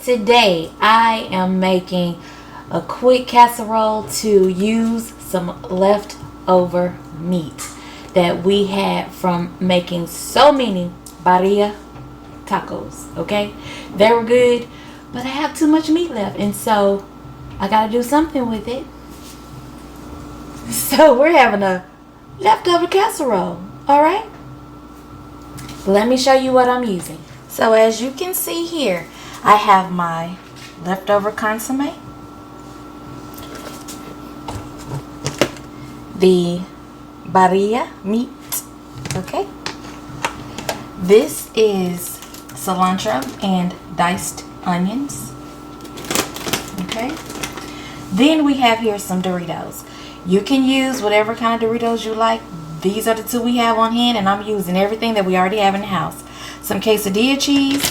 Today I am making a quick casserole to use some leftover meat that we had from making so many birria tacos. Okay, they were good, but I have too much meat left, and so I gotta do something with it. So we're having a leftover casserole. All right, let me show you what I'm using. So as you can see here, I have my leftover consomme, the birria meat, okay? This is cilantro and diced onions, okay? Then we have here some Doritos. You can use whatever kind of Doritos you like. These are the two we have on hand, and I'm using everything that we already have in the house. Some quesadilla cheese,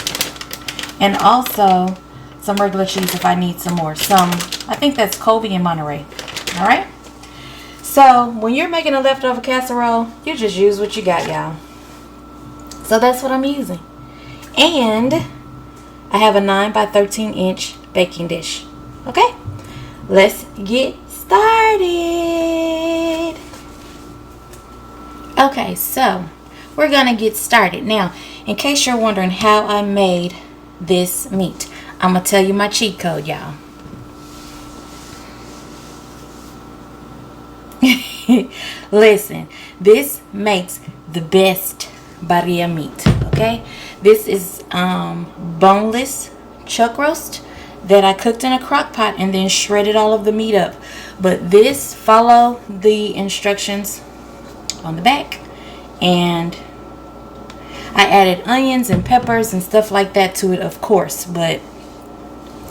and also some regular cheese if I need some more. I think that's Colby and Monterey. All right. So when you're making a leftover casserole, you just use what you got, y'all. So that's what I'm using. And I have a 9 by 13 inch baking dish. Okay. Let's get started. Okay, so we're gonna get started. Now, in case you're wondering how I made this meat, I'm gonna tell you my cheat code, y'all. Listen, this makes the best birria meat, okay? This is boneless chuck roast that I cooked in a crock pot and then shredded all of the meat up. But this, follow the instructions on the back, and I added onions and peppers and stuff like that to it, of course, but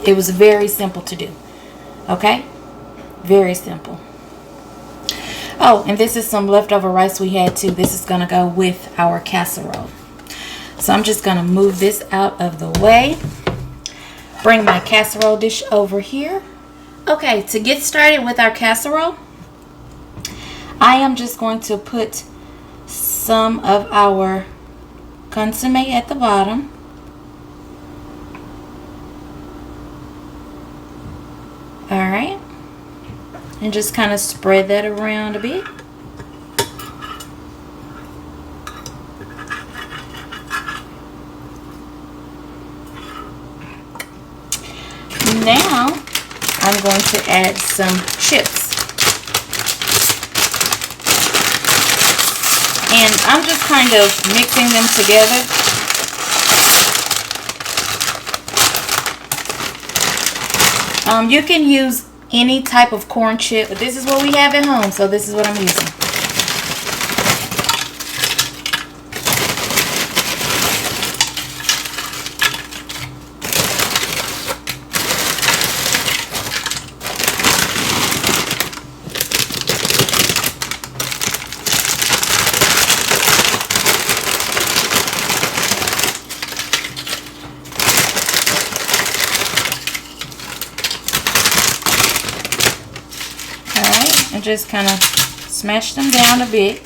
it was very simple to do. Okay? Very simple. Oh, and this is some leftover rice we had too. This is going to go with our casserole. So I'm just going to move this out of the way. Bring my casserole dish over here. Okay, to get started with our casserole, I am just going to put some of our consomme at the bottom. Alright. And just kind of spread that around a bit. Now I'm going to add some chips. And I'm just kind of mixing them together. You can use any type of corn chip, but this is what we have at home, so this is what I'm using. And just kind of smash them down a bit.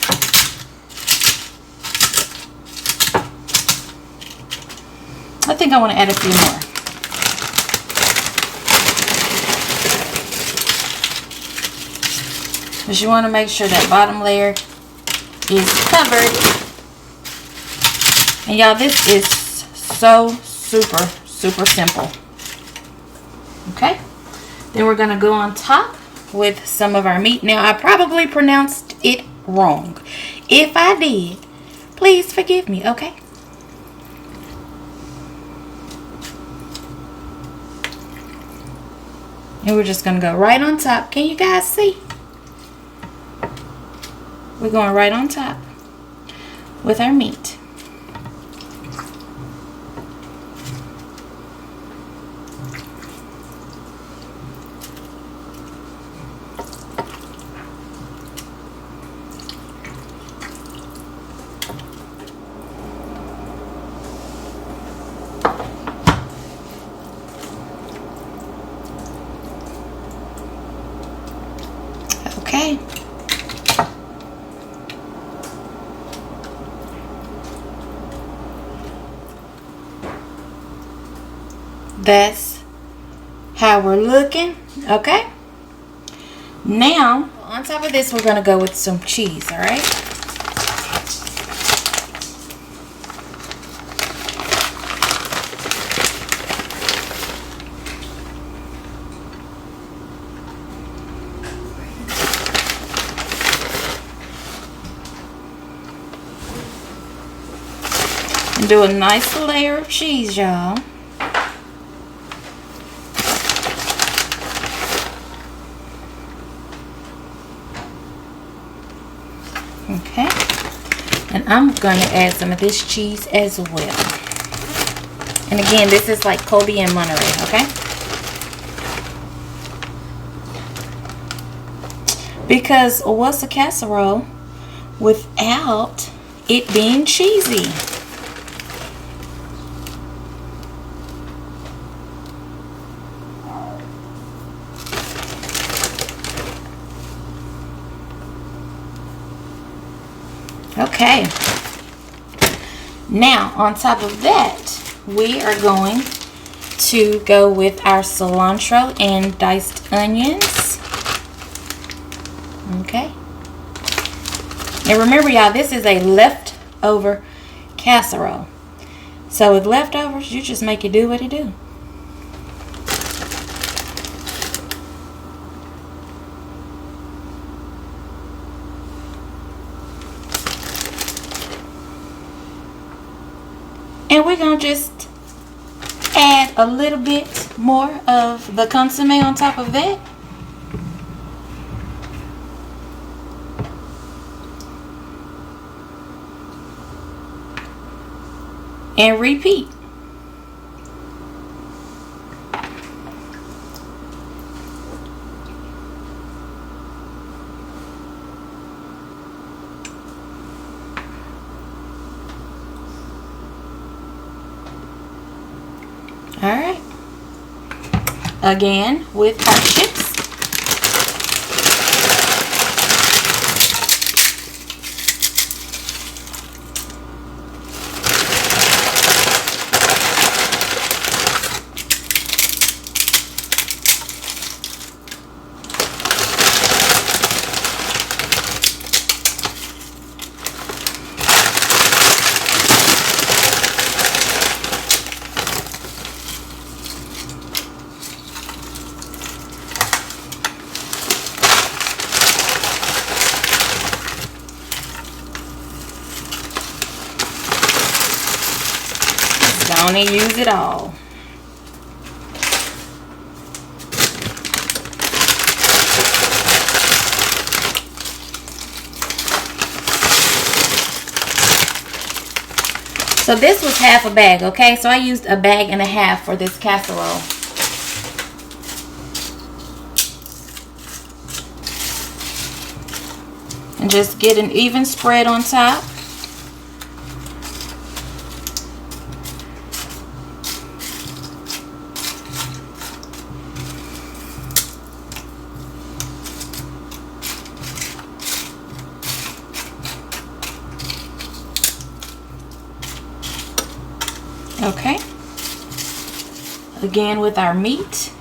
I think I want to add a few more. Because you want to make sure that bottom layer is covered. And y'all, this is so super simple. Okay? Then we're going to go on top with some of our meat. Now, I probably pronounced it wrong. If I did, please forgive me, okay? And we're just going to go right on top. Can you guys see? We're going right on top with our meat. Okay. That's how we're looking. Okay. Now, on top of this, we're going to go with some cheese, all right? And do a nice layer of cheese, y'all. Okay, and I'm going to add some of this cheese as well. And again, this is like Kobe and Monterey, okay? Because what's a casserole without it being cheesy? Okay, now on top of that, we are going to go with our cilantro and diced onions. Okay, and remember, y'all, this is a leftover casserole. So with leftovers, you just make it do what it do. And we're going to just add a little bit more of the consomme on top of that. And repeat. Alright. Again with our chips. Don't use it all. So this was half a bag, okay? So I used a bag and a half for this casserole. And just get an even spread on top. Okay, again with our meat.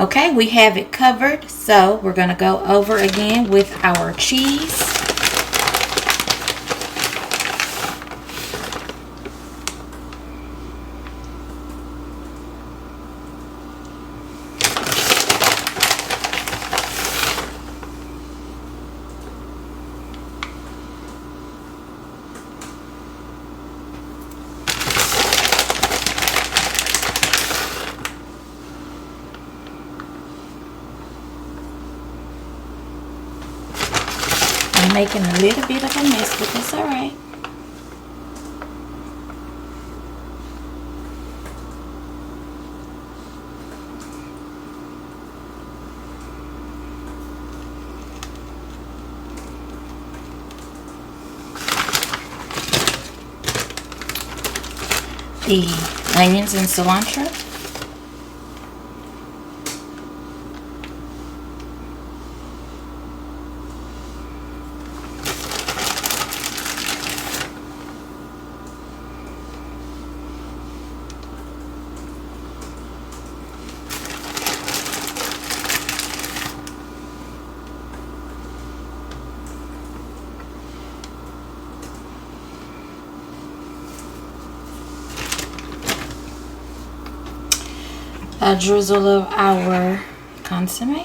Okay, we have it covered, so we're going to go over again with our cheese. I'm making a little bit of a mess, but that's all right. The onions and cilantro. A drizzle of our consomme.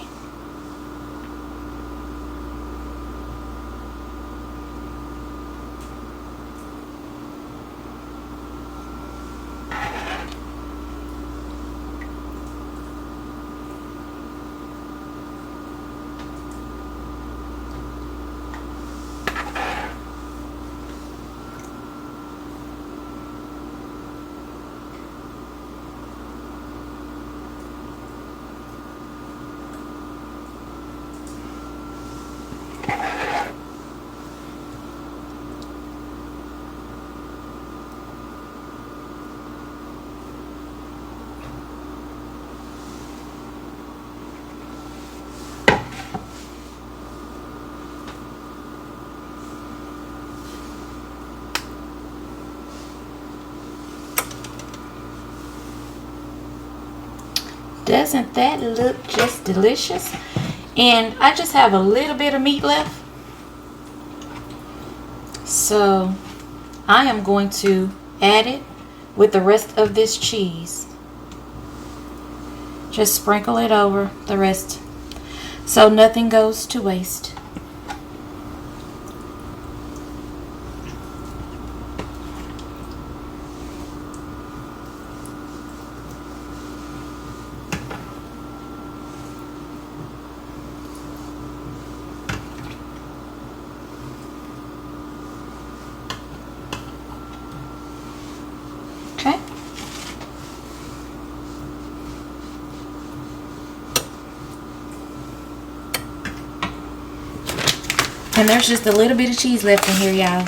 Doesn't that look just delicious? And I just have a little bit of meat left, so I am going to add it with the rest of this cheese. Just sprinkle it over the rest so nothing goes to waste. Okay. And there's just a little bit of cheese left in here, y'all.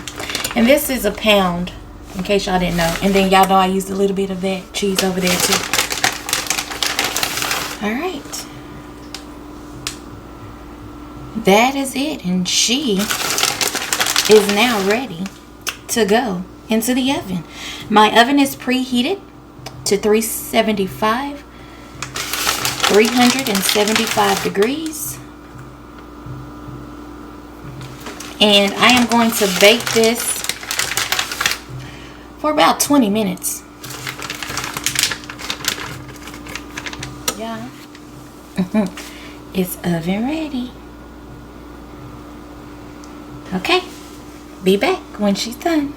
And this is a pound, in case y'all didn't know. And then y'all know I used a little bit of that cheese over there too. Alright. That is it. And she is now ready to go into the oven. My oven is preheated to 375 degrees. And I am going to bake this for about 20 minutes. Yeah. It's oven ready. Okay. Be back when she's done.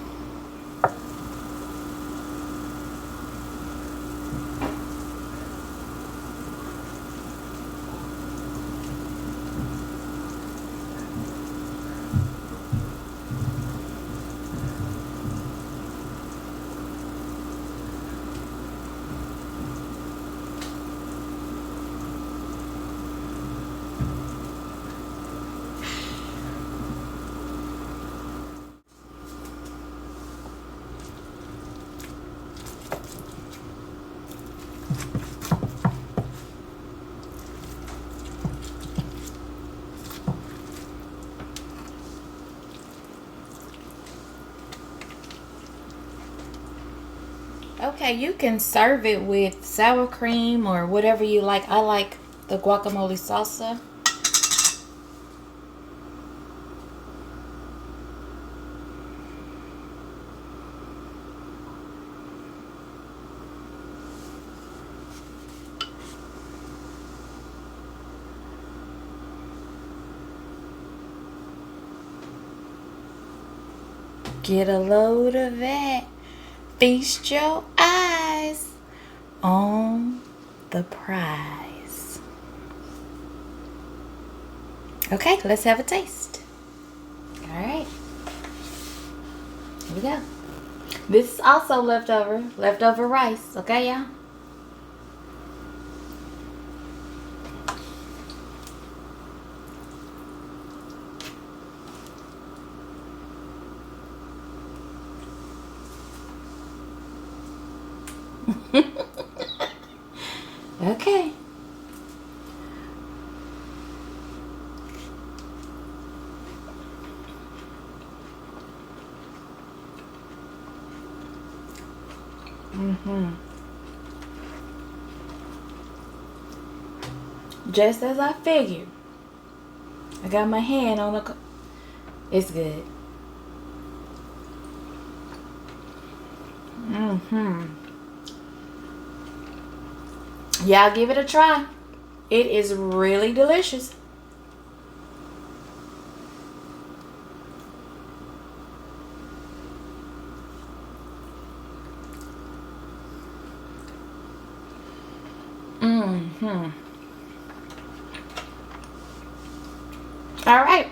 Okay, you can serve it with sour cream or whatever you like. I like the guacamole salsa. Get a load of that. Feast your eyes on the prize. Okay, let's have a taste. we go. This is also leftover rice. Okay, y'all? Okay. Just as I figured. I got my hand on the... It's good. Y'all give it a try. It is really delicious. All right.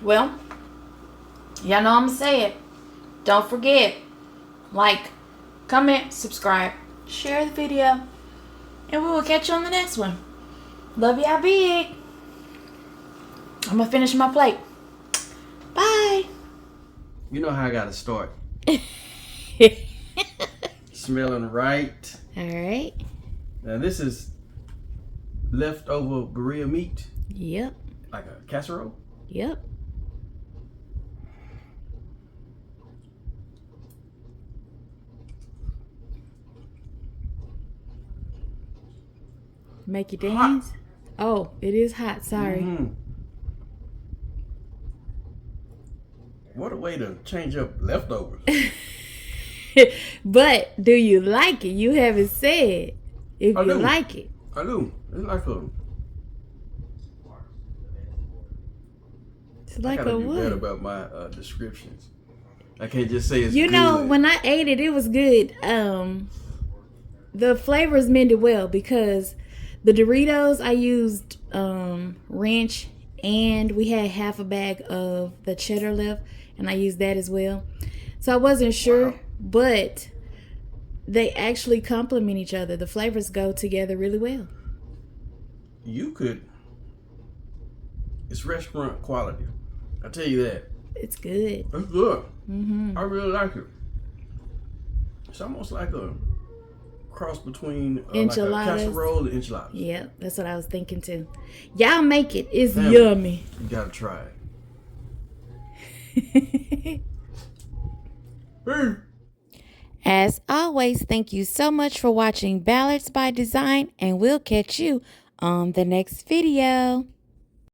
Well, y'all know I'm going to say it. Don't forget, like, comment, subscribe, share the video, and we will catch you on the next one. Love y'all big. I'm going to finish my plate. Bye. You know how I got to start. Smelling right. All right. Now this is leftover birria meat. Yep. Like a casserole. Yep. Make you dance? Hot. Oh, it is hot. Sorry. What a way to change up leftovers. But do you like it? You haven't said if you like it. I do. It's like a... It's like I gotta a do what? better about my descriptions. I can't just say it's You good. know, when I ate it, it was good. The flavors mended well because the Doritos I used ranch, and we had half a bag of the cheddar left, and I used that as well. So I wasn't sure, but they actually complement each other. The flavors go together really well. You could... It's restaurant quality. I tell you that. It's good. It's good. I really like it. It's almost like a cross between enchiladas. Like a casserole and enchiladas. Yeah, that's what I was thinking too. Y'all make it. It's yummy. You gotta try it. As always, thank you so much for watching Ballards by Design, and we'll catch you on the next video.